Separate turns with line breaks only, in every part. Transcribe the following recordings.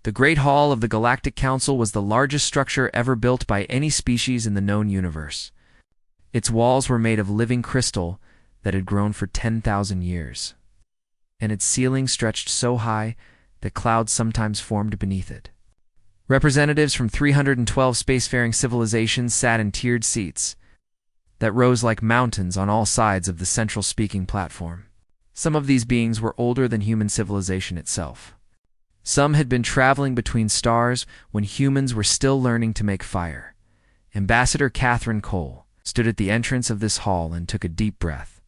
The Great Hall of the Galactic Council was the largest structure ever built by any species in the known universe. Its walls were made of living crystal that had grown for 10,000 years, and its ceiling stretched so high that clouds sometimes formed beneath it. Representatives from 312 spacefaring civilizations sat in tiered seats that rose like mountains on all sides of the central speaking platform. Some of these beings were older than human civilization itself. Some had been traveling between stars when humans were still learning to make fire. Ambassador Catherine Cole stood at the entrance of this hall and took a deep breath.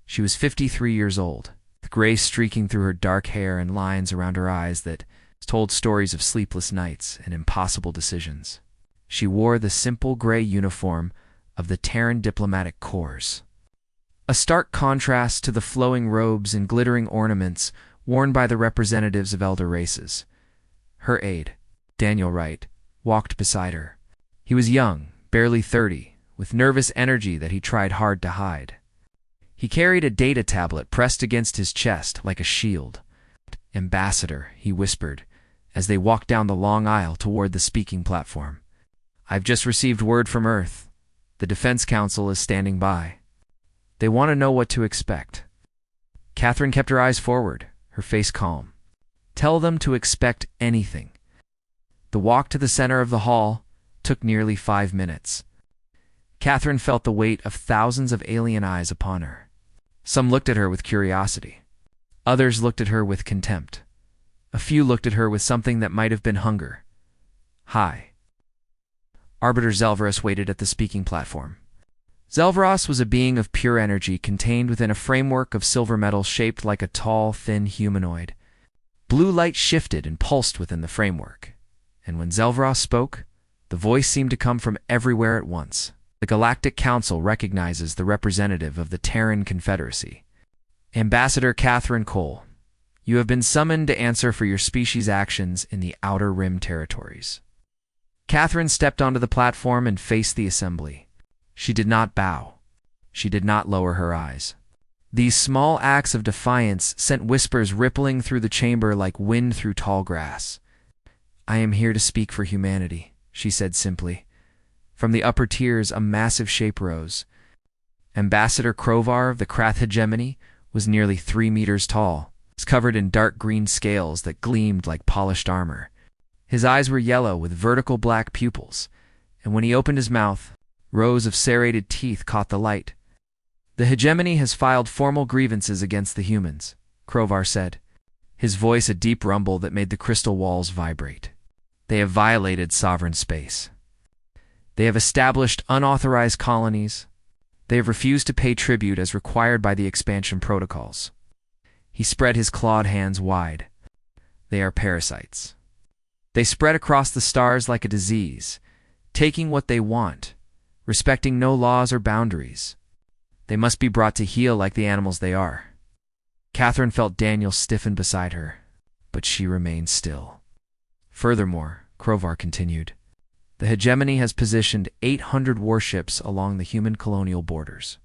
She was 53 years old, with gray streaking through her dark hair and lines around her eyes that told stories of sleepless nights and impossible decisions. She wore the simple gray uniform of the Terran diplomatic corps, a stark contrast to the flowing robes and glittering ornaments worn by the representatives of elder races. Her aide, Daniel Wright, walked beside her. He was young, barely 30, with nervous energy that he tried hard to hide. He carried a data tablet pressed against his chest like a shield. "Ambassador," he whispered, as they walked down the long aisle toward the speaking platform. "I've just received word from Earth. The Defense Council is standing by. They want to know what to expect." Catherine kept her eyes forward, her face calm. "Tell them to expect anything." The walk to the center of the hall took nearly 5 minutes. Catherine felt the weight of thousands of alien eyes upon her. Some looked at her with curiosity. Others looked at her with contempt. A few looked at her with something that might have been hunger. "Hi." Arbiter Zelvaros waited at the speaking platform. Zelvaros was a being of pure energy contained within a framework of silver metal shaped like a tall, thin humanoid. Blue light shifted and pulsed within the framework, and when Zelvaros spoke, the voice seemed to come from everywhere at once. "The Galactic Council recognizes the representative of the Terran Confederacy. Ambassador Catherine Cole, you have been summoned to answer for your species' actions in the Outer Rim territories." Catherine stepped onto the platform and faced the assembly. She did not bow. She did not lower her eyes. These small acts of defiance sent whispers rippling through the chamber like wind through tall grass. "I am here to speak for humanity," she said simply. From the upper tiers, a massive shape rose. Ambassador Krovar of the Krath hegemony was nearly 3 meters tall. He was covered in dark green scales that gleamed like polished armor. His eyes were yellow with vertical black pupils, and when he opened his mouth, rows of serrated teeth caught the light. "The hegemony has filed formal grievances against the humans," Krovar said, his voice a deep rumble that made the crystal walls vibrate. "They have violated sovereign space. They have established unauthorized colonies. They have refused to pay tribute as required by the expansion protocols." He spread his clawed hands wide. "They are parasites. They spread across the stars like a disease, taking what they want, respecting no laws or boundaries. They must be brought to heel like the animals they are." Catherine felt Daniel stiffen beside her, but she remained still. "Furthermore," Krovar continued, "the hegemony has positioned 800 warships along the human colonial borders.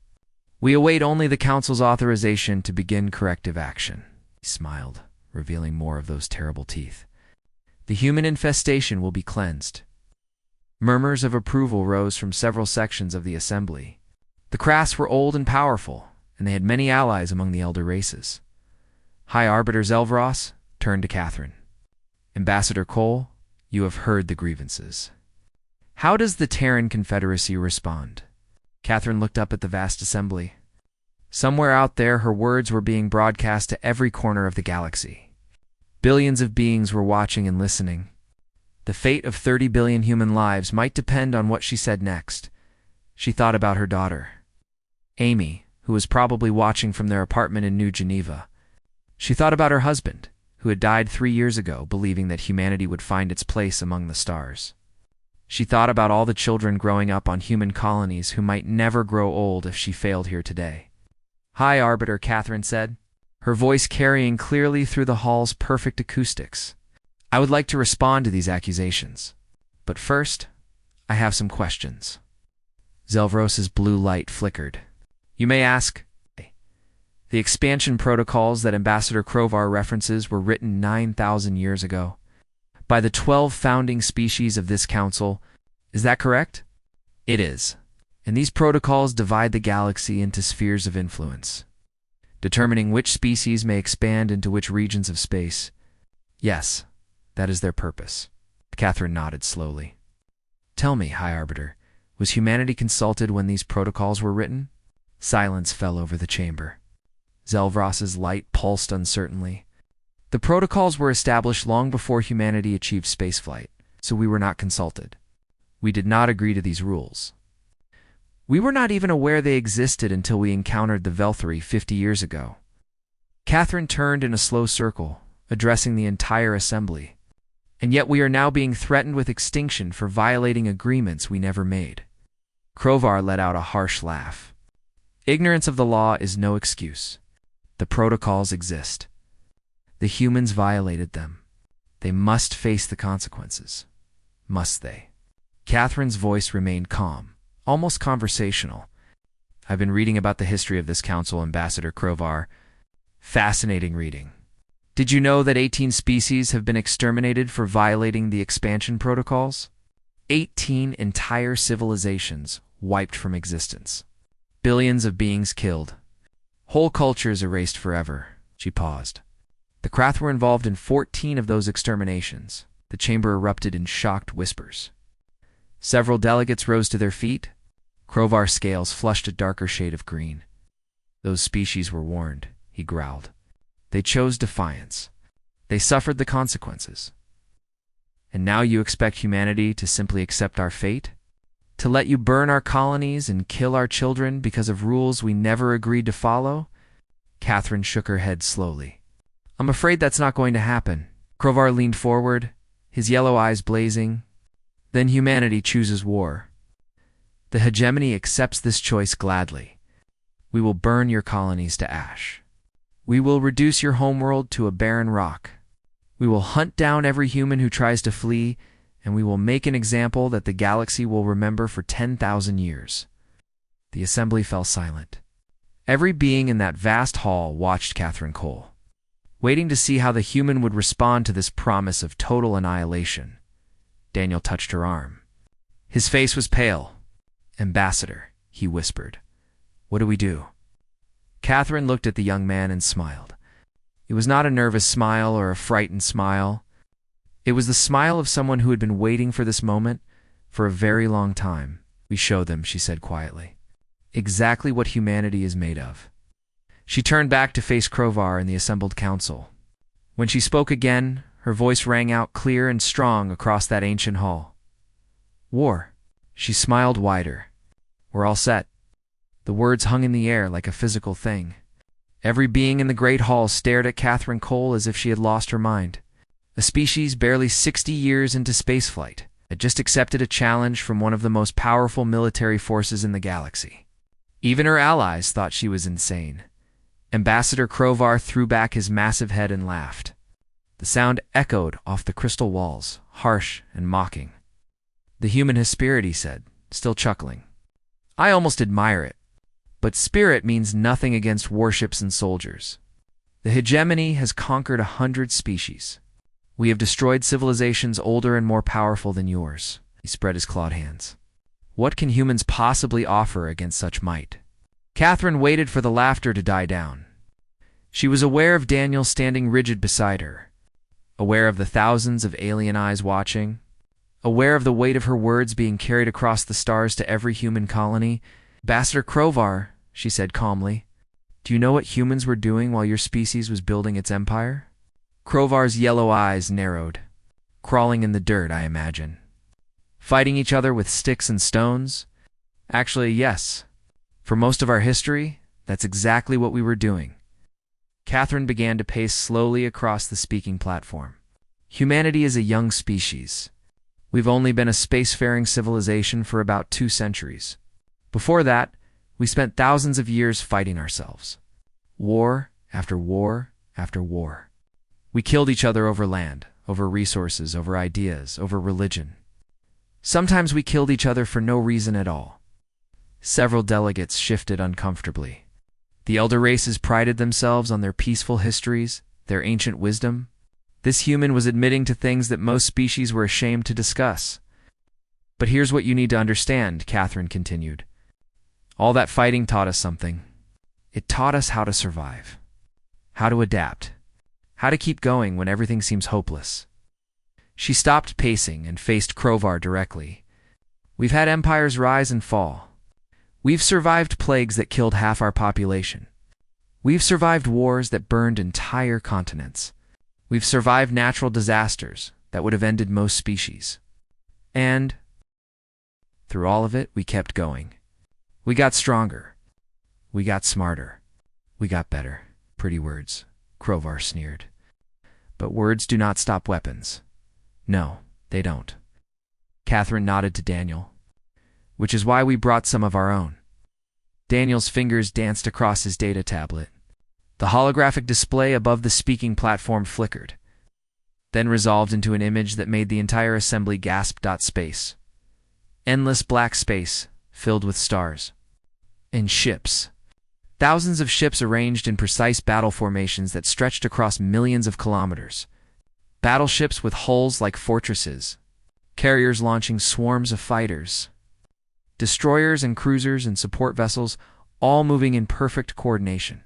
We await only the Council's authorization to begin corrective action." He smiled, revealing more of those terrible teeth. "The human infestation will be cleansed." Murmurs of approval rose from several sections of the assembly. The Kraths were old and powerful, and they had many allies among the elder races. High Arbiter Zelvaros turned to Catherine. "Ambassador Cole, you have heard the grievances. How does the Terran Confederacy respond?" Catherine looked up at the vast assembly. Somewhere out there, her words were being broadcast to every corner of the galaxy. Billions of beings were watching and listening. The fate of 30 billion human lives might depend on what she said next. She thought about her daughter, Amy, who was probably watching from their apartment in New Geneva. She thought about her husband, who had died 3 years ago, believing that humanity would find its place among the stars. She thought about all the children growing up on human colonies who might never grow old if she failed here today. "Hi, Arbiter," Catherine said, her voice carrying clearly through the hall's perfect acoustics. "I would like to respond to these accusations. But first, I have some questions." Zelvaros's blue light flickered. "You may ask." The expansion protocols that Ambassador Krovar references were written 9,000 years ago. by the 12 founding species of this council. Is that correct? It is. And these protocols divide the galaxy into spheres of influence, determining which species may expand into which regions of space. Yes, that is their purpose. Catherine nodded slowly. Tell me, High Arbiter, was humanity consulted when these protocols were written? Silence fell over the chamber. Zelvros's light pulsed uncertainly. The protocols were established long before humanity achieved spaceflight, so we were not consulted. We did not agree to these rules. We were not even aware they existed until we encountered the Velthari 50 years ago. Catherine turned in a slow circle, addressing the entire assembly. And yet we are now being threatened with extinction for violating agreements we never made. Krovar let out a harsh laugh. Ignorance of the law is no excuse. The protocols exist. The humans violated them. They must face the consequences. Must they? Catherine's voice remained calm, almost conversational. I've been reading about the history of this council, Ambassador Krovar. Fascinating reading. Did you know that 18 species have been exterminated for violating the expansion protocols? 18 entire civilizations wiped from existence. Billions of beings killed. Whole cultures erased forever. She paused. The Krath were involved in 14 of those exterminations. The chamber erupted in shocked whispers. Several delegates rose to their feet. Krovar's scales flushed a darker shade of green. Those species were warned, he growled. They chose defiance. They suffered the consequences. And now you expect humanity to simply accept our fate? To let you burn our colonies and kill our children because of rules we never agreed to follow? Catherine shook her head slowly. I'm afraid that's not going to happen. Krovar leaned forward, his yellow eyes blazing. Then humanity chooses war. The hegemony accepts this choice gladly. We will burn your colonies to ash. We will reduce your homeworld to a barren rock. We will hunt down every human who tries to flee, and we will make an example that the galaxy will remember for 10,000 years. The assembly fell silent. Every being in that vast hall watched Catherine Cole, waiting to see how the human would respond to this promise of total annihilation. Daniel touched her arm. His face was pale. Ambassador, he whispered. What do we do? Catherine looked at the young man and smiled. It was not a nervous smile or a frightened smile. It was the smile of someone who had been waiting for this moment for a very long time. We show them, she said quietly. Exactly what humanity is made of. She turned back to face Krovar and the assembled council. When she spoke again, her voice rang out clear and strong across that ancient hall. War. She smiled wider. We're all set. The words hung in the air like a physical thing. Every being in the great hall stared at Catherine Cole as if she had lost her mind. A species barely 60 years into spaceflight had just accepted a challenge from one of the most powerful military forces in the galaxy. Even her allies thought she was insane. Ambassador Krovar threw back his massive head and laughed. The sound echoed off the crystal walls, harsh and mocking. The human has spirit, he said, still chuckling. I almost admire it. But spirit means nothing against warships and soldiers. The hegemony has conquered 100 species. We have destroyed civilizations older and more powerful than yours. He spread his clawed hands. What can humans possibly offer against such might? Catherine waited for the laughter to die down. She was aware of Daniel standing rigid beside her, aware of the thousands of alien eyes watching, aware of the weight of her words being carried across the stars to every human colony. Ambassador Krovar, she said calmly, do you know what humans were doing while your species was building its empire? Krovar's yellow eyes narrowed. Crawling in the dirt, I imagine. Fighting each other with sticks and stones? Actually, yes. For most of our history, that's exactly what we were doing. Catherine began to pace slowly across the speaking platform. Humanity is a young species. We've only been a spacefaring civilization for about 2 centuries. Before that, we spent thousands of years fighting ourselves. War after war after war. We killed each other over land, over resources, over ideas, over religion. Sometimes we killed each other for no reason at all. Several delegates shifted uncomfortably. The elder races prided themselves on their peaceful histories, their ancient wisdom. This human was admitting to things that most species were ashamed to discuss. But here's what you need to understand, Catherine continued. All that fighting taught us something. It taught us how to survive, how to adapt, how to keep going when everything seems hopeless. She stopped pacing and faced Krovar directly. We've had empires rise and fall. We've survived plagues that killed half our population. We've survived wars that burned entire continents. We've survived natural disasters that would have ended most species. And through all of it, we kept going. We got stronger. We got smarter. We got better. Pretty words, Krovar sneered. But words do not stop weapons. No, they don't. Catherine nodded to Daniel. Which is why we brought some of our own. Daniel's fingers danced across his data tablet. The holographic display above the speaking platform flickered, then resolved into an image that made the entire assembly gasp. Space. Endless black space, filled with stars. And ships. Thousands of ships arranged in precise battle formations that stretched across millions of kilometers. Battleships with hulls like fortresses. Carriers launching swarms of fighters. Destroyers and cruisers and support vessels, all moving in perfect coordination.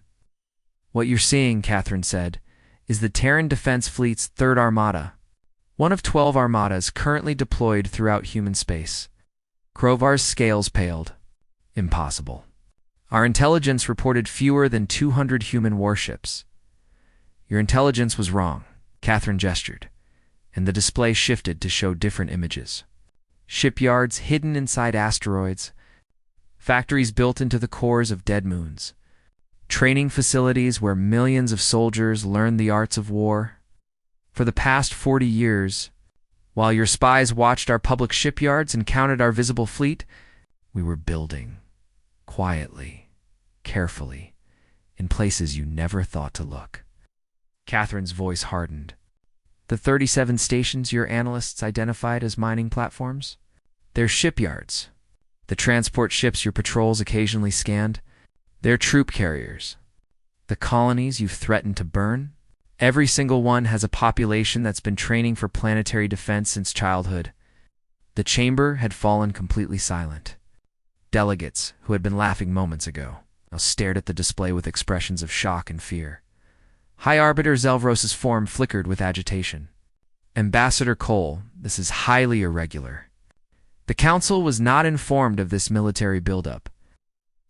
What you're seeing, Catherine said, is the Terran Defense Fleet's third armada, one of 12 armadas currently deployed throughout human space. Krovar's scales paled. Impossible. Our intelligence reported fewer than 200 human warships. Your intelligence was wrong, Catherine gestured, and the display shifted to show different images. Shipyards hidden inside asteroids, factories built into the cores of dead moons, training facilities where millions of soldiers learned the arts of war. For the past 40 years, while your spies watched our public shipyards and counted our visible fleet, we were building, quietly, carefully, in places you never thought to look. Catherine's voice hardened. The 37 stations your analysts identified as mining platforms? They're shipyards. The transport ships your patrols occasionally scanned? They're troop carriers. The colonies you've threatened to burn? Every single one has a population that's been training for planetary defense since childhood. The chamber had fallen completely silent. Delegates, who had been laughing moments ago, now stared at the display with expressions of shock and fear. High Arbiter Zelvros's form flickered with agitation. Ambassador Cole, this is highly irregular. The Council was not informed of this military buildup.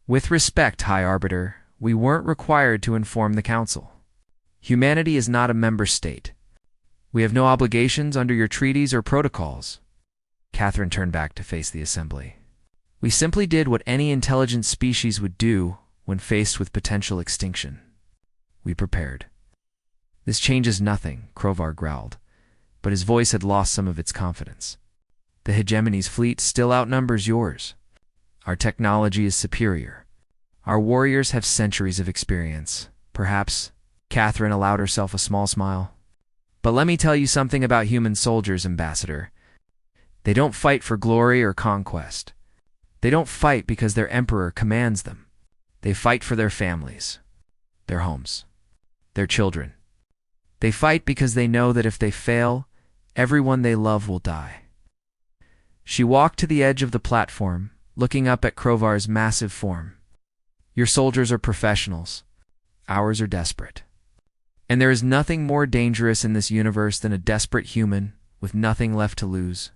With respect, High Arbiter, we weren't required to inform the Council. Humanity is not a member state. We have no obligations under your treaties or protocols. Catherine turned back to face the assembly. We simply did what any intelligent species would do when faced with potential extinction. We prepared. This changes nothing, Krovar growled, but his voice had lost some of its confidence. The hegemony's fleet still outnumbers yours. Our technology is superior. Our warriors have centuries of experience. Perhaps Catherine allowed herself a small smile. But let me tell you something about human soldiers, Ambassador. They don't fight for glory or conquest. They don't fight because their emperor commands them. They fight for their families, their homes, their children. They fight because they know that if they fail, everyone they love will die. She walked to the edge of the platform, looking up at Krovar's massive form. Your soldiers are professionals. Ours are desperate. And there is nothing more dangerous in this universe than a desperate human with nothing left to lose.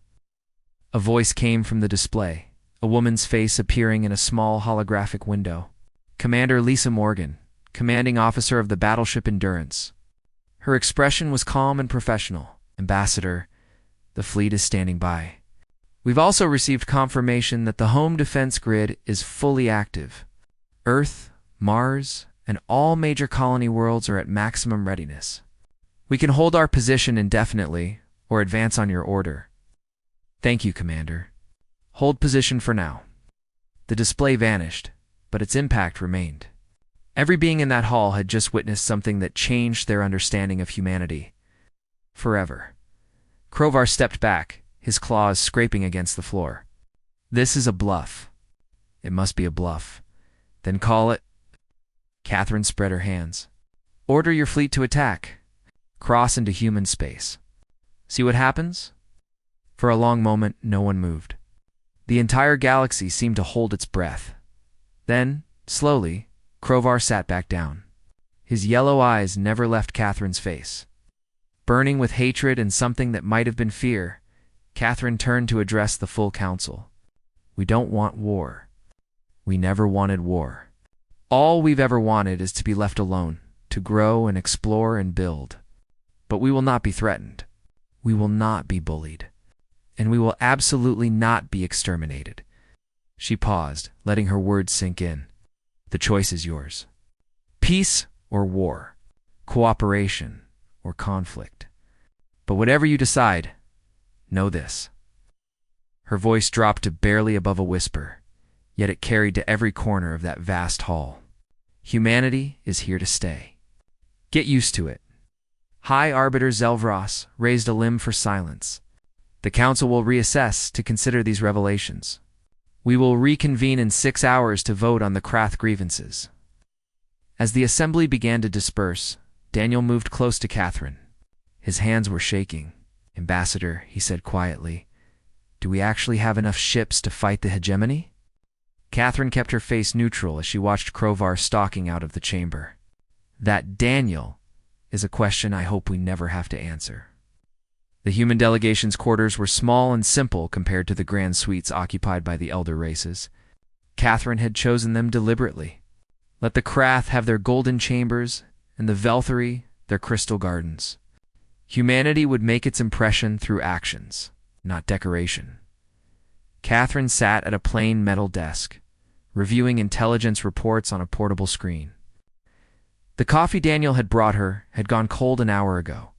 A voice came from the display, a woman's face appearing in a small holographic window. Commander Lisa Morgan, commanding officer of the battleship Endurance. Her expression was calm and professional. Ambassador, the fleet is standing by. We've also received confirmation that the home defense grid is fully active. Earth, Mars, and all major colony worlds are at maximum readiness. We can hold our position indefinitely or advance on your order. Thank you, Commander. Hold position for now. The display vanished, but its impact remained. Every being in that hall had just witnessed something that changed their understanding of humanity. Forever. Krovar stepped back, his claws scraping against the floor. This is a bluff. It must be a bluff. Then call it. Catherine spread her hands. Order your fleet to attack. Cross into human space. See what happens? For a long moment, no one moved. The entire galaxy seemed to hold its breath. Then, slowly, Krovar sat back down. His yellow eyes never left Catherine's face. Burning with hatred and something that might have been fear, Catherine turned to address the full council. We don't want war. We never wanted war. All we've ever wanted is to be left alone, to grow and explore and build. But we will not be threatened. We will not be bullied. And we will absolutely not be exterminated. She paused, letting her words sink in. The choice is yours. Peace or war. Cooperation or conflict. But whatever you decide, know this. Her voice dropped to barely above a whisper, yet it carried to every corner of that vast hall. Humanity is here to stay. Get used to it. High Arbiter Zelvros raised a limb for silence. The council will reassess to consider these revelations. We will reconvene in 6 hours to vote on the Krath grievances. As the assembly began to disperse, Daniel moved close to Catherine. His hands were shaking. Ambassador, he said quietly, do we actually have enough ships to fight the hegemony? Catherine kept her face neutral as she watched Krovar stalking out of the chamber. That Daniel is a question I hope we never have to answer. The human delegation's quarters were small and simple compared to the grand suites occupied by the elder races. Catherine had chosen them deliberately. Let the Krath have their golden chambers, and the Velthari their crystal gardens. Humanity would make its impression through actions, not decoration. Catherine sat at a plain metal desk, reviewing intelligence reports on a portable screen. The coffee Daniel had brought her had gone cold an hour ago,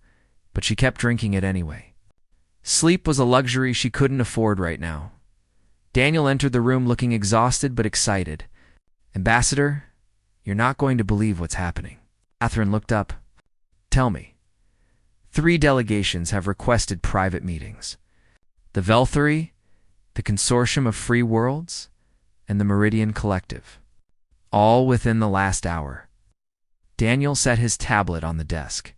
but she kept drinking it anyway. Sleep was a luxury she couldn't afford right now. Daniel entered the room looking exhausted but excited. Ambassador, you're not going to believe what's happening. Catherine looked up. Tell me. 3 delegations have requested private meetings. The Velthari, the Consortium of Free Worlds, and the Meridian Collective. All within the last hour. Daniel set his tablet on the desk.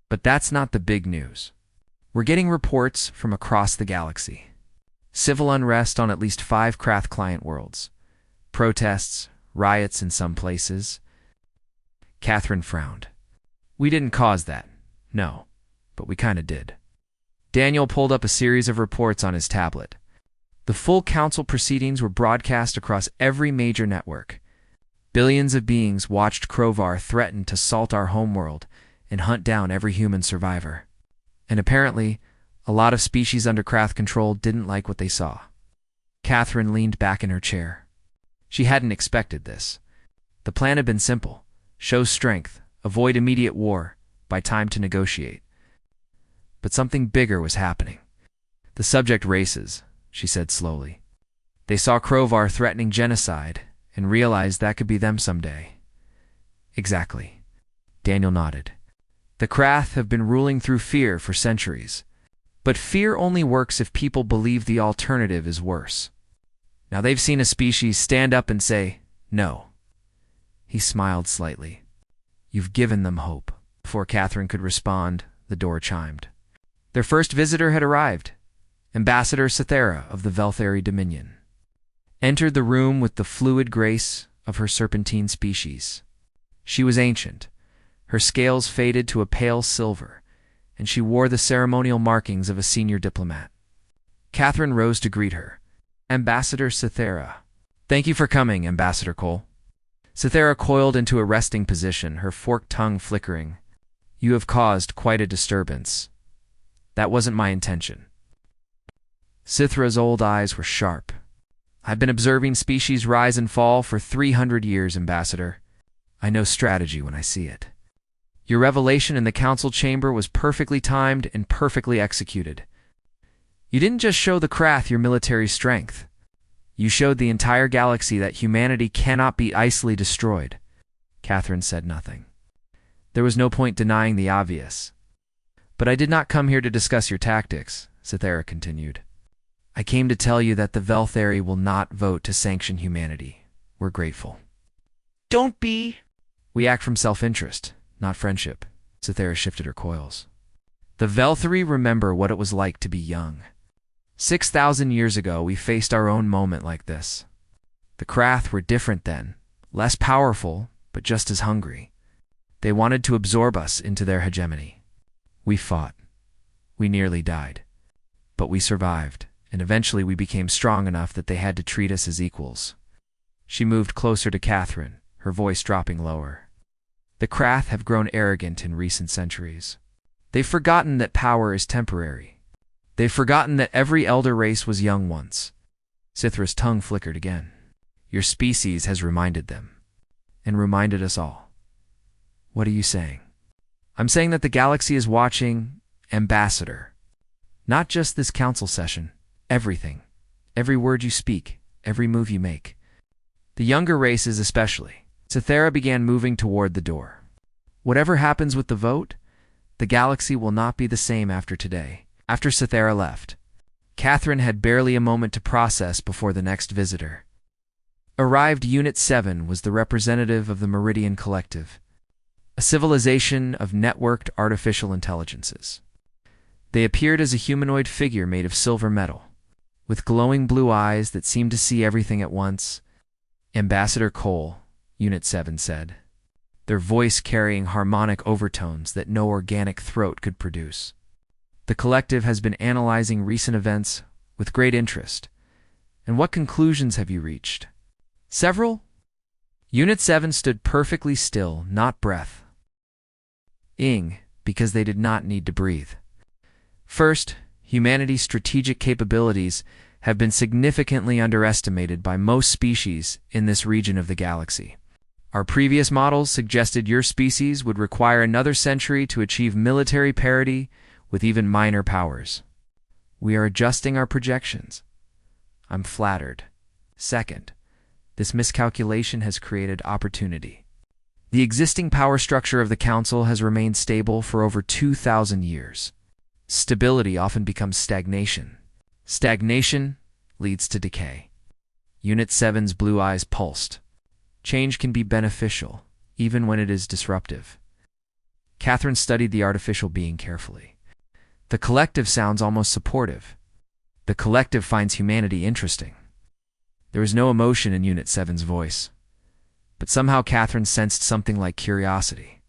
But that's not the big news. We're getting reports from across the galaxy. Civil unrest on at least 5 Krath client worlds. Protests, riots in some places. Catherine frowned. We didn't cause that. No. But we kinda did. Daniel pulled up a series of reports on his tablet. The full council proceedings were broadcast across every major network. Billions of beings watched Krovar threaten to salt our homeworld and hunt down every human survivor. And apparently, a lot of species under Krath control didn't like what they saw. Catherine leaned back in her chair. She hadn't expected this. The plan had been simple. Show strength, avoid immediate war, buy time to negotiate. But something bigger was happening. The subject races, she said slowly. They saw Krovar threatening genocide and realized that could be them someday. Exactly. Daniel nodded. The Krath have been ruling through fear for centuries. But fear only works if people believe the alternative is worse. Now they've seen a species stand up and say, no. He smiled slightly. You've given them hope. Before Catherine could respond, the door chimed. Their first visitor had arrived. Ambassador Cythera of the Velthari Dominion. Entered the room with the fluid grace of her serpentine species. She was ancient. Her scales faded to a pale silver, and she wore the ceremonial markings of a senior diplomat. Catherine rose to greet her. Ambassador Cythera. Thank you for coming, Ambassador Cole. Cythera coiled into a resting position, her forked tongue flickering. You have caused quite a disturbance. That wasn't my intention. Cythera's old eyes were sharp. I've been observing species rise and fall for 300 years, Ambassador. I know strategy when I see it. Your revelation in the council chamber was perfectly timed and perfectly executed. You didn't just show the Krath your military strength. You showed the entire galaxy that humanity cannot be icily destroyed. Catherine said nothing. There was no point denying the obvious. But I did not come here to discuss your tactics, Cythera continued. I came to tell you that the Velthari will not vote to sanction humanity. We're grateful.
Don't be.
We act from self-interest, not friendship. Cythera shifted her coils. The Velthari remember what it was like to be young. 6,000 years ago, we faced our own moment like this. The Krath were different then, less powerful, but just as hungry. They wanted to absorb us into their hegemony. We fought. We nearly died. But we survived, and eventually we became strong enough that they had to treat us as equals. She moved closer to Catherine, her voice dropping lower. The Krath have grown arrogant in recent centuries. They've forgotten that power is temporary. They've forgotten that every elder race was young once. Cythera's tongue flickered again. Your species has reminded them, and reminded us all. What are you saying? I'm saying that the galaxy is watching, Ambassador. Not just this council session. Everything. Every word you speak. Every move you make. The younger races especially. Cythera began moving toward the door. Whatever happens with the vote, the galaxy will not be the same after today. After Cythera left, Catherine had barely a moment to process before the next visitor. Arrived Unit 7 was the representative of the Meridian Collective, a civilization of networked artificial intelligences. They appeared as a humanoid figure made of silver metal, with glowing blue eyes that seemed to see everything at once. Ambassador Cole, Unit 7 said, their voice carrying harmonic overtones that no organic throat could produce. The collective has been analyzing recent events with great interest. And what conclusions have you reached? Several? Unit 7 stood perfectly still, not breath. Because they did not need to breathe. First, humanity's strategic capabilities have been significantly underestimated by most species in this region of the galaxy. Our previous models suggested your species would require another century to achieve military parity with even minor powers. We are adjusting our projections. I'm flattered. Second, this miscalculation has created opportunity. The existing power structure of the Council has remained stable for over 2,000 years. Stability often becomes stagnation. Stagnation leads to decay. Unit 7's blue eyes pulsed. Change can be beneficial, even when it is disruptive. Catherine studied the artificial being carefully. The collective sounds almost supportive. The collective finds humanity interesting. There was no emotion in Unit 7's voice. But somehow Catherine sensed something like curiosity.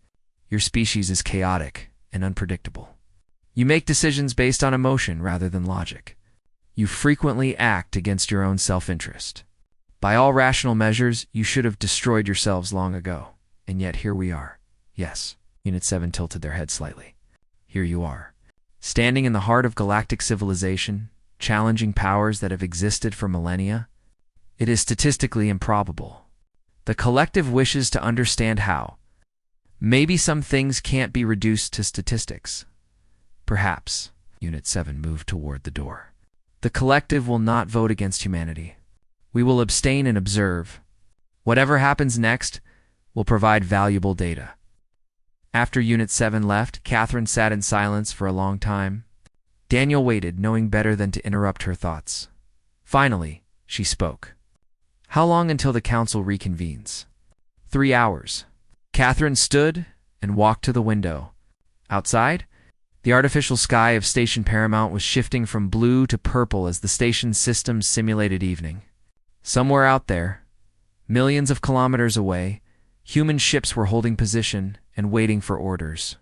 Your species is chaotic and unpredictable. You make decisions based on emotion rather than logic. You frequently act against your own self-interest. By all rational measures, you should have destroyed yourselves long ago. And yet here we are. Yes, Unit 7 tilted their head slightly. Here you are. Standing in the heart of galactic civilization, challenging powers that have existed for millennia. It is statistically improbable. The collective wishes to understand how. Maybe some things can't be reduced to statistics. Perhaps. Unit 7 moved toward the door. The collective will not vote against humanity. We will abstain and observe. Whatever happens next will provide valuable data. After Unit 7 left, Catherine sat in silence for a long time. Daniel waited, knowing better than to interrupt her thoughts. Finally, she spoke. How long until the council reconvenes? 3 hours. Catherine stood and walked to the window. Outside, the artificial sky of Station Paramount was shifting from blue to purple as the station's system simulated evening. Somewhere out there, millions of kilometers away, human ships were holding position and waiting for orders.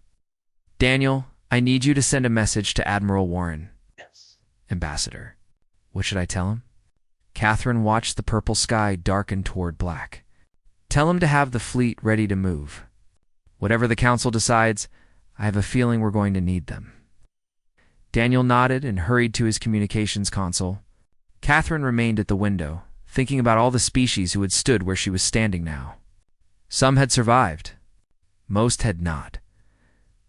Daniel, I need you to send a message to Admiral Warren.
Yes.
Ambassador. What should I tell him? Catherine watched the purple sky darken toward black. Tell him to have the fleet ready to move. Whatever the council decides, I have a feeling we're going to need them. Daniel nodded and hurried to his communications console. Catherine remained at the window, thinking about all the species who had stood where she was standing now. Some had survived. Most had not.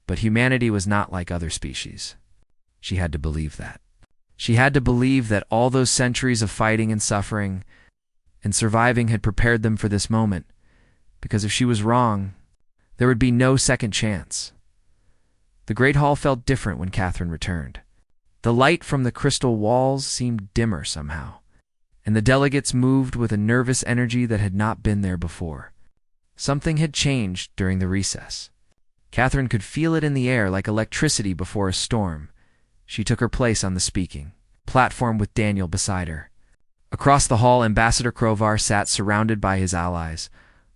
But humanity was not like other species. She had to believe that. She had to believe that all those centuries of fighting and suffering and surviving had prepared them for this moment, because if she was wrong, there would be no second chance. The Great Hall felt different when Catherine returned. The light from the crystal walls seemed dimmer somehow, and the delegates moved with a nervous energy that had not been there before. Something had changed during the recess. Catherine could feel it in the air like electricity before a storm. She took her place on the speaking platform with Daniel beside her. Across the hall, Ambassador Krovar sat surrounded by his allies,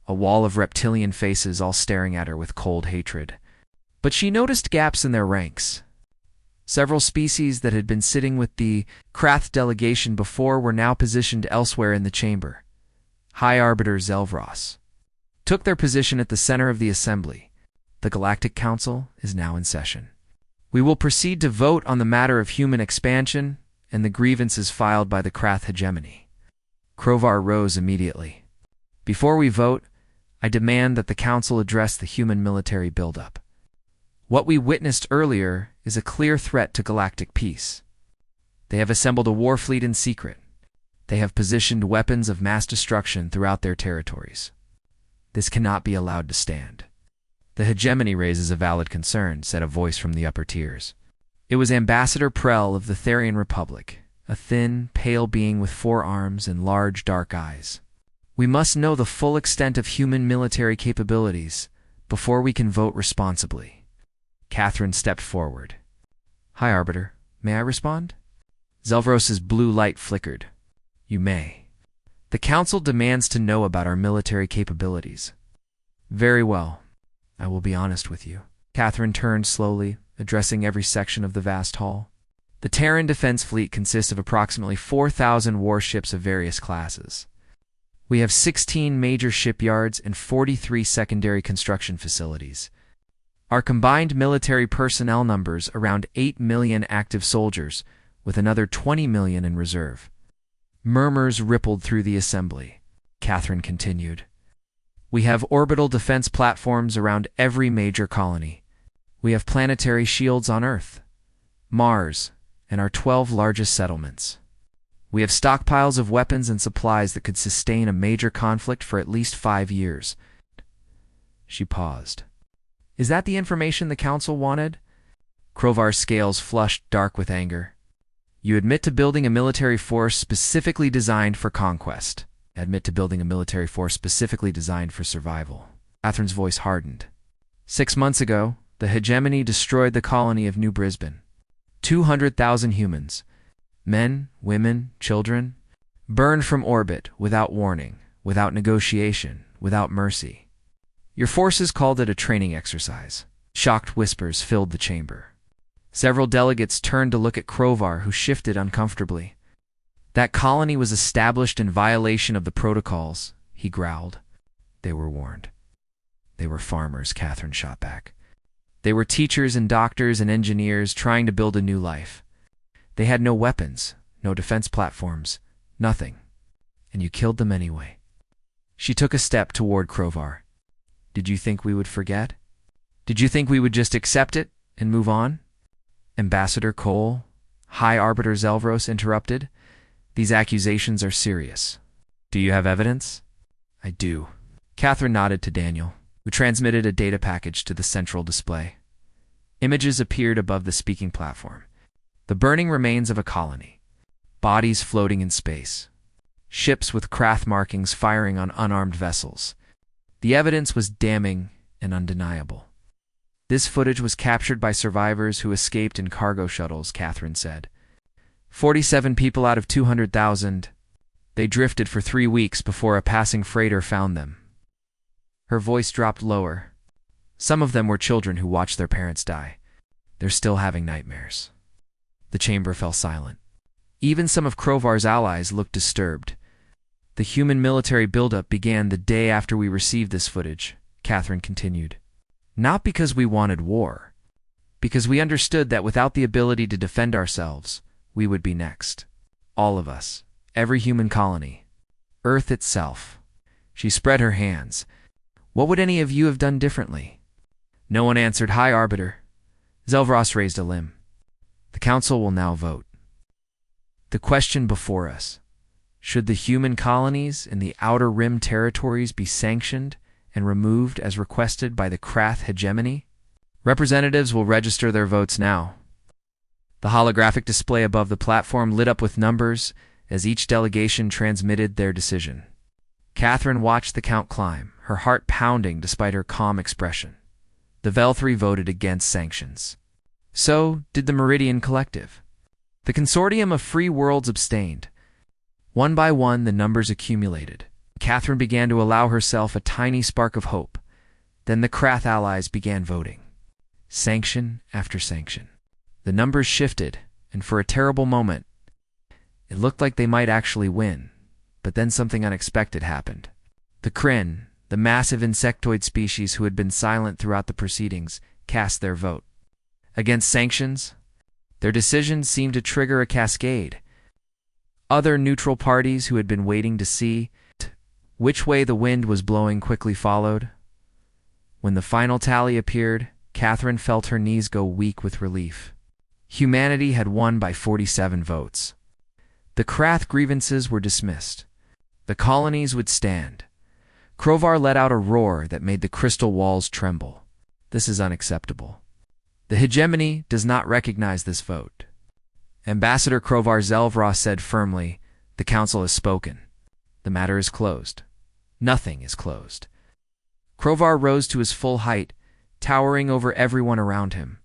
a wall of reptilian faces all staring at her with cold hatred. But she noticed gaps in their ranks. Several species that had been sitting with the Krath delegation before were now positioned elsewhere in the chamber. High Arbiter Zelvros took their position at the center of the assembly. The Galactic Council is now in session. We will proceed to vote on the matter of human expansion and the grievances filed by the Krath hegemony. Krovar rose immediately. Before we vote, I demand that the Council address the human military buildup. What we witnessed earlier is a clear threat to galactic peace. They have assembled a war fleet in secret. They have positioned weapons of mass destruction throughout their territories. This cannot be allowed to stand. The hegemony raises a valid concern, said a voice from the upper tiers. It was Ambassador Prell of the Therian Republic, a thin, pale being with 4 arms and large, dark eyes. We must know the full extent of human military capabilities before we can vote responsibly. Catherine stepped forward. Hi, Arbiter. May I respond? Zelvros's blue light flickered. You may. The Council demands to know about our military capabilities. Very well. I will be honest with you. Catherine turned slowly, addressing every section of the vast hall. The Terran Defense Fleet consists of approximately 4,000 warships of various classes. We have 16 major shipyards and 43 secondary construction facilities. Our combined military personnel numbers around 8 million active soldiers, with another 20 million in reserve. Murmurs rippled through the assembly. Catherine continued. We have orbital defense platforms around every major colony. We have planetary shields on Earth, Mars, and our 12 largest settlements. We have stockpiles of weapons and supplies that could sustain a major conflict for at least 5 years. She paused. Is that the information the Council wanted? Krovar's scales flushed dark with anger. You admit to building a military force specifically designed for conquest. Admit to building a military force specifically designed for survival. Catherine's voice hardened. 6 months ago, the hegemony destroyed the colony of New Brisbane. 200,000 humans, men, women, children, burned from orbit without warning, without negotiation, without mercy. Your forces called it a training exercise. Shocked whispers filled the chamber. Several delegates turned to look at Krovar, who shifted uncomfortably. That colony was established in violation of the protocols, he growled. They were warned. They were farmers, Catherine shot back. They were teachers and doctors and engineers trying to build a new life. They had no weapons, no defense platforms, nothing. And you killed them anyway. She took a step toward Krovar. Did you think we would forget? Did you think we would just accept it and move on? Ambassador Cole, High Arbiter Zelvros interrupted. These accusations are serious. Do you have evidence? I do. Catherine nodded to Daniel, who transmitted a data package to the central display. Images appeared above the speaking platform. The burning remains of a colony. Bodies floating in space. Ships with Krath markings firing on unarmed vessels. The evidence was damning and undeniable. This footage was captured by survivors who escaped in cargo shuttles, Catherine said. 47 people out of 200,000. They drifted for 3 weeks before a passing freighter found them. Her voice dropped lower. Some of them were children who watched their parents die. They're still having nightmares. The chamber fell silent. Even some of Krovar's allies looked disturbed. The human military buildup began the day after we received this footage, Catherine continued. Not because we wanted war. Because we understood that without the ability to defend ourselves, we would be next. All of us. Every human colony. Earth itself. She spread her hands. What would any of you have done differently? No one answered. High Arbiter. Zelvros raised a limb. The Council will now vote. The question before us. Should the human colonies in the Outer Rim territories be sanctioned and removed as requested by the Krath hegemony? Representatives will register their votes now. The holographic display above the platform lit up with numbers as each delegation transmitted their decision. Catherine watched the count climb, her heart pounding despite her calm expression. The Vel-3 voted against sanctions. So did the Meridian Collective. The consortium of free worlds abstained. One by one, the numbers accumulated. Catherine began to allow herself a tiny spark of hope. Then the Krath allies began voting. Sanction after sanction. The numbers shifted, and for a terrible moment, it looked like they might actually win. But then something unexpected happened. The Kryn, the massive insectoid species who had been silent throughout the proceedings, cast their vote. Against sanctions, their decision seemed to trigger a cascade. Other neutral parties who had been waiting to see which way the wind was blowing quickly followed. When the final tally appeared, Catherine felt her knees go weak with relief. Humanity had won by 47 votes. The Krath grievances were dismissed. The colonies would stand. Krovar let out a roar that made the crystal walls tremble. This is unacceptable. The hegemony does not recognize this vote. Ambassador Krovar Zelvra said firmly, "The council has spoken. The matter is closed." Nothing is closed. Krovar rose to his full height, towering over everyone around him.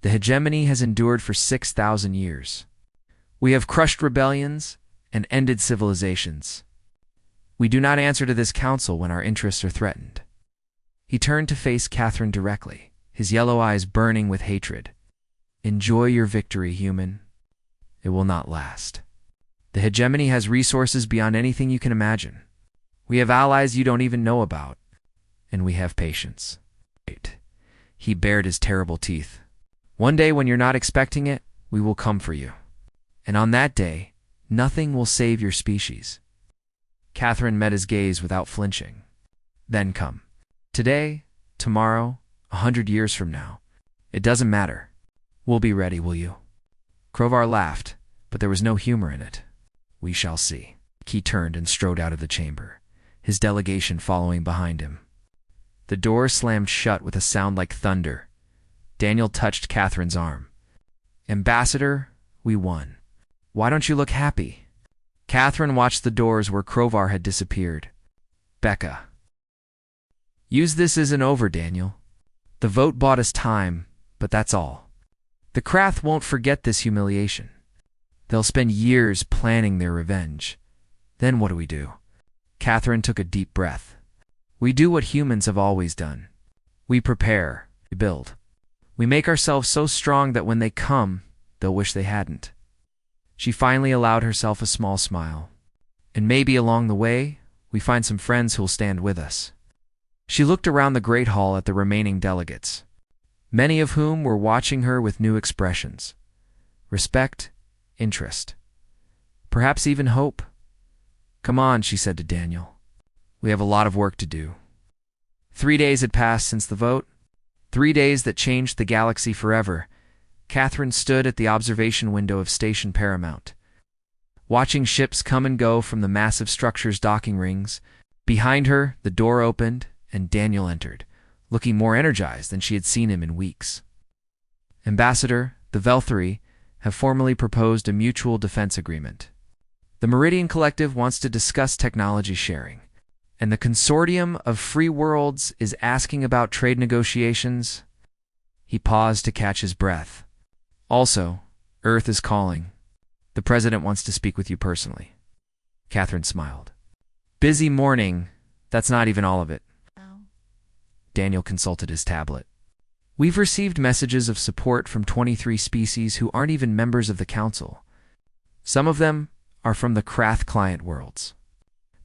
The hegemony has endured for 6,000 years. We have crushed rebellions and ended civilizations. We do not answer to this council when our interests are threatened. He turned to face Catherine directly, his yellow eyes burning with hatred. Enjoy your victory, human. It will not last. The hegemony has resources beyond anything you can imagine. We have allies you don't even know about. And we have patience. He bared his terrible teeth. One day when you're not expecting it, we will come for you. And on that day, nothing will save your species. Catherine met his gaze without flinching. Then come. Today, tomorrow, 100 years from now. It doesn't matter. We'll be ready, will you? Krovar laughed, but there was no humor in it. We shall see. He turned and strode out of the chamber, his delegation following behind him. The door slammed shut with a sound like thunder. Daniel touched Catherine's arm. Ambassador, we won. Why don't you look happy? Catherine watched the doors where Krovar had disappeared. Becca. Use this isn't over, Daniel. The vote bought us time, but that's all. The Krath won't forget this humiliation. They'll spend years planning their revenge. Then what do? Catherine took a deep breath. We do what humans have always done. We prepare, we build. We make ourselves so strong that when they come, they'll wish they hadn't. She finally allowed herself a small smile. And maybe along the way, we find some friends who'll stand with us. She looked around the great hall at the remaining delegates, many of whom were watching her with new expressions. Respect, interest, perhaps even hope. Come on, she said to Daniel. We have a lot of work to do. 3 days had passed since the vote. 3 days that changed the galaxy forever. Catherine stood at the observation window of Station Paramount, watching ships come and go from the massive structure's docking rings. Behind her, the door opened, and Daniel entered, looking more energized than she had seen him in weeks. Ambassador, the Vel-3 have formally proposed a mutual defense agreement. The Meridian Collective wants to discuss technology sharing, and the consortium of free worlds is asking about trade negotiations. He paused to catch his breath. Also, Earth is calling. The president wants to speak with you personally. Catherine smiled. Busy morning. That's not even all of it. Daniel consulted his tablet. We've received messages of support from 23 species who aren't even members of the council. Some of them are from the Krath client worlds.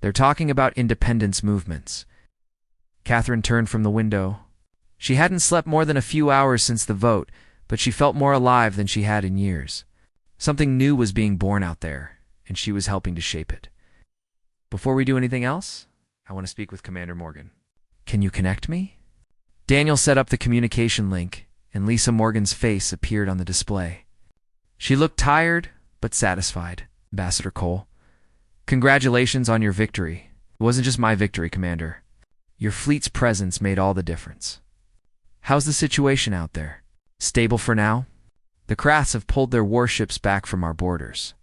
They're talking about independence movements. Catherine turned from the window. She hadn't slept more than a few hours since the vote, but she felt more alive than she had in years. Something new was being born out there, and she was helping to shape it. Before we do anything else, I want to speak with Commander Morgan. Can you connect me? Daniel set up the communication link, and Lisa Morgan's face appeared on the display. She looked tired, but satisfied. Ambassador Cole, congratulations on your victory. It wasn't just my victory, Commander. Your fleet's presence made all the difference. How's the situation out there? Stable for now? The Kraths have pulled their warships back from our borders.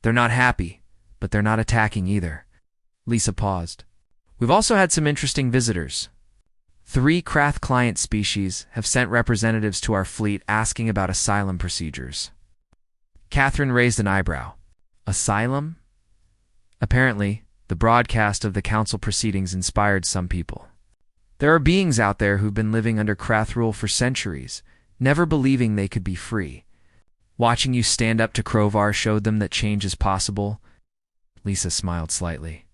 They're not happy, but they're not attacking either. Lisa paused. We've also had some interesting visitors. 3 Krath client species have sent representatives to our fleet asking about asylum procedures. Catherine raised an eyebrow. Asylum? Apparently, the broadcast of the council proceedings inspired some people. There are beings out there who've been living under Krath rule for centuries, never believing they could be free. Watching you stand up to Krovar showed them that change is possible. Lisa smiled slightly.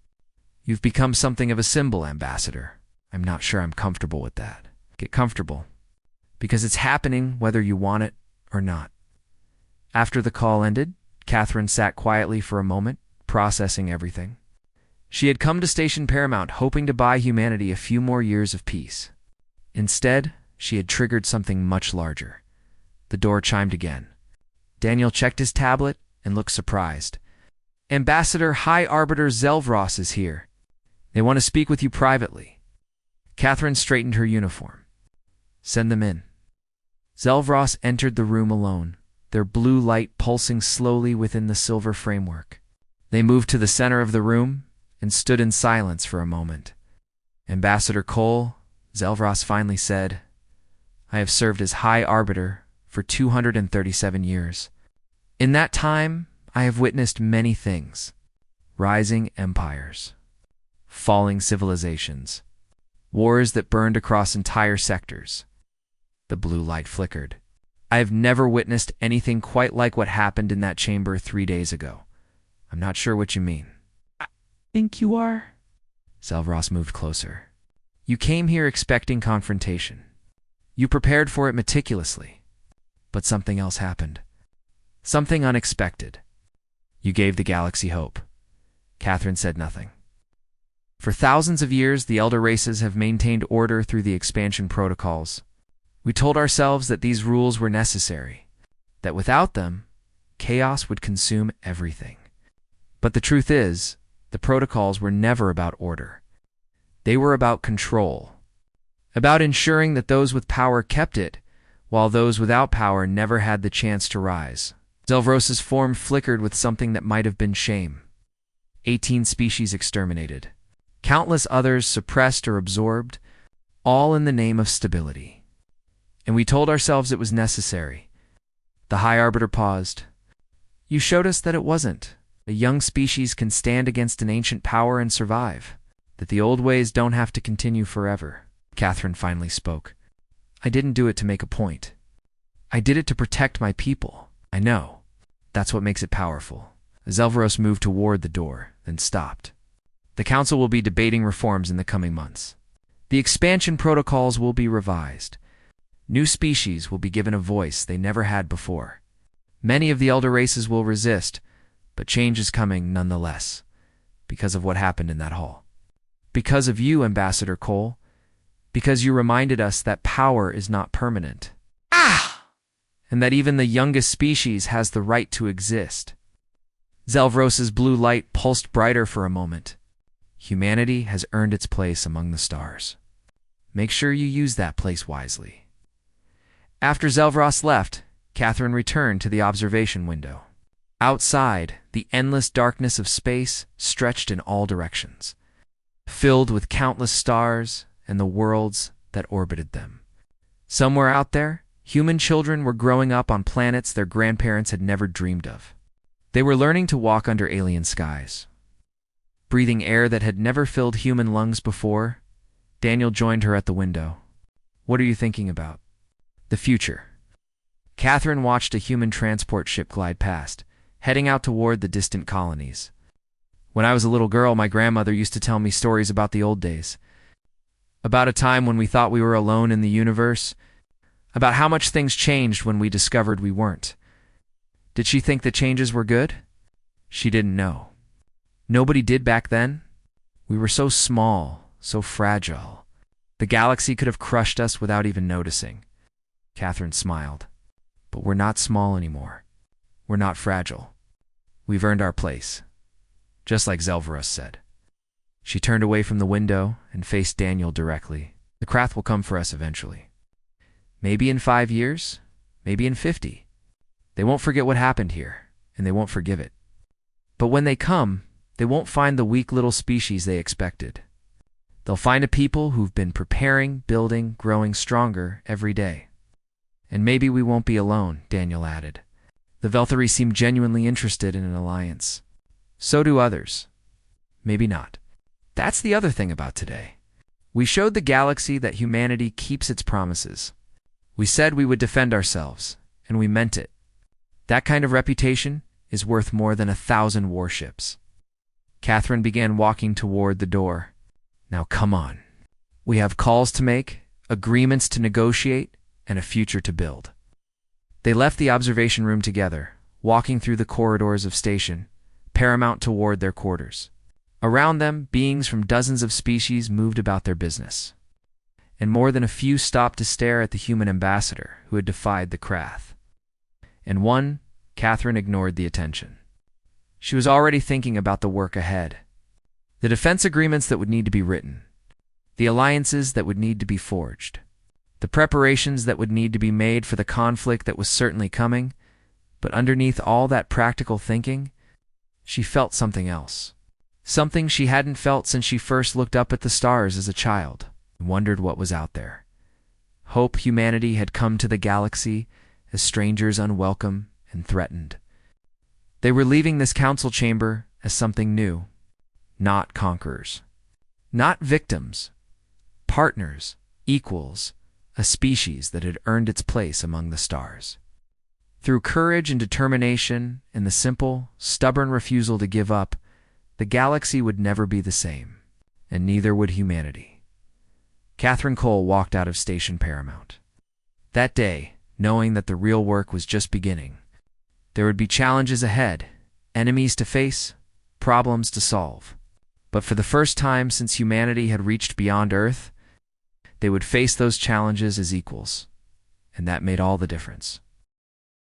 You've become something of a symbol, Ambassador. I'm not sure I'm comfortable with that. Get comfortable. Because it's happening whether you want it or not. After the call ended, Catherine sat quietly for a moment, processing everything. She had come to Station Paramount hoping to buy humanity a few more years of peace. Instead, she had triggered something much larger. The door chimed again. Daniel checked his tablet and looked surprised. Ambassador High Arbiter Zelvros is here. They want to speak with you privately. Catherine straightened her uniform. Send them in. Zelvros entered the room alone, their blue light pulsing slowly within the silver framework. They moved to the center of the room and stood in silence for a moment. Ambassador Cole, Zelvros finally said, I have served as High Arbiter for 237 years. In that time, I have witnessed many things. Rising empires, falling civilizations, wars that burned across entire sectors. The blue light flickered. I have never witnessed anything quite like what happened in that chamber 3 days ago. I'm not sure what you mean. I think you are. Zelvros moved closer. You came here expecting confrontation. You prepared for it meticulously. But something else happened. Something unexpected. You gave the galaxy hope. Catherine said nothing. For thousands of years, the elder races have maintained order through the expansion protocols. We told ourselves that these rules were necessary, that without them, chaos would consume everything. But the truth is, the protocols were never about order. They were about control, about ensuring that those with power kept it, while those without power never had the chance to rise. Zelvros's form flickered with something that might have been shame. 18 species exterminated. Countless others suppressed or absorbed, all in the name of stability. And we told ourselves it was necessary. The High Arbiter paused. You showed us that it wasn't. A young species can stand against an ancient power and survive. That the old ways don't have to continue forever. Catherine finally spoke. I didn't do it to make a point. I did it to protect my people. I know. That's what makes it powerful. Zelvros moved toward the door, then stopped. The Council will be debating reforms in the coming months. The expansion protocols will be revised. New species will be given a voice they never had before. Many of the elder races will resist, but change is coming nonetheless, because of what happened in that hall. Because of you, Ambassador Cole. Because you reminded us that power is not permanent. And that even the youngest species has the right to exist. Zelvros's blue light pulsed brighter for a moment. Humanity has earned its place among the stars. Make sure you use that place wisely. After Zelvros left, Catherine returned to the observation window. Outside, the endless darkness of space stretched in all directions, filled with countless stars and the worlds that orbited them. Somewhere out there, human children were growing up on planets their grandparents had never dreamed of. They were learning to walk under alien skies. Breathing air that had never filled human lungs before, Daniel joined her at the window. What are you thinking about? The future. Catherine watched a human transport ship glide past, heading out toward the distant colonies. When I was a little girl, my grandmother used to tell me stories about the old days. About a time when we thought we were alone in the universe. About how much things changed when we discovered we weren't. Did she think the changes were good? She didn't know. Nobody did back then. We were so small, so fragile. The galaxy could have crushed us without even noticing. Catherine smiled. But we're not small anymore. We're not fragile. We've earned our place. Just like Zelvros said. She turned away from the window and faced Daniel directly. The Krath will come for us eventually. Maybe in 5 years, maybe in 50. They won't forget what happened here, and they won't forgive it. But when they come, they won't find the weak little species they expected. They'll find a people who've been preparing, building, growing stronger every day. And maybe we won't be alone, Daniel added. The Velthari seem genuinely interested in an alliance. So do others. Maybe not. That's the other thing about today. We showed the galaxy that humanity keeps its promises. We said we would defend ourselves, and we meant it. That kind of reputation is worth more than 1,000 warships. Catherine began walking toward the door. Now come on. We have calls to make, agreements to negotiate, and a future to build. They left the observation room together, walking through the corridors of station, paramount toward their quarters. Around them, beings from dozens of species moved about their business. And more than a few stopped to stare at the human ambassador who had defied the Krath. And one, Catherine ignored the attention. She was already thinking about the work ahead. The defense agreements that would need to be written. The alliances that would need to be forged. The preparations that would need to be made for the conflict that was certainly coming. But underneath all that practical thinking, she felt something else. Something she hadn't felt since she first looked up at the stars as a child and wondered what was out there. Hope humanity had come to the galaxy as strangers unwelcome and threatened. They were leaving this council chamber as something new, not conquerors, not victims, partners, equals, a species that had earned its place among the stars. Through courage and determination and the simple, stubborn refusal to give up, the galaxy would never be the same, and neither would humanity. Catherine Cole walked out of Station Paramount. That day, knowing that the real work was just beginning, there would be challenges ahead, enemies to face, problems to solve. But for the first time since humanity had reached beyond Earth, they would face those challenges as equals, and that made all the difference.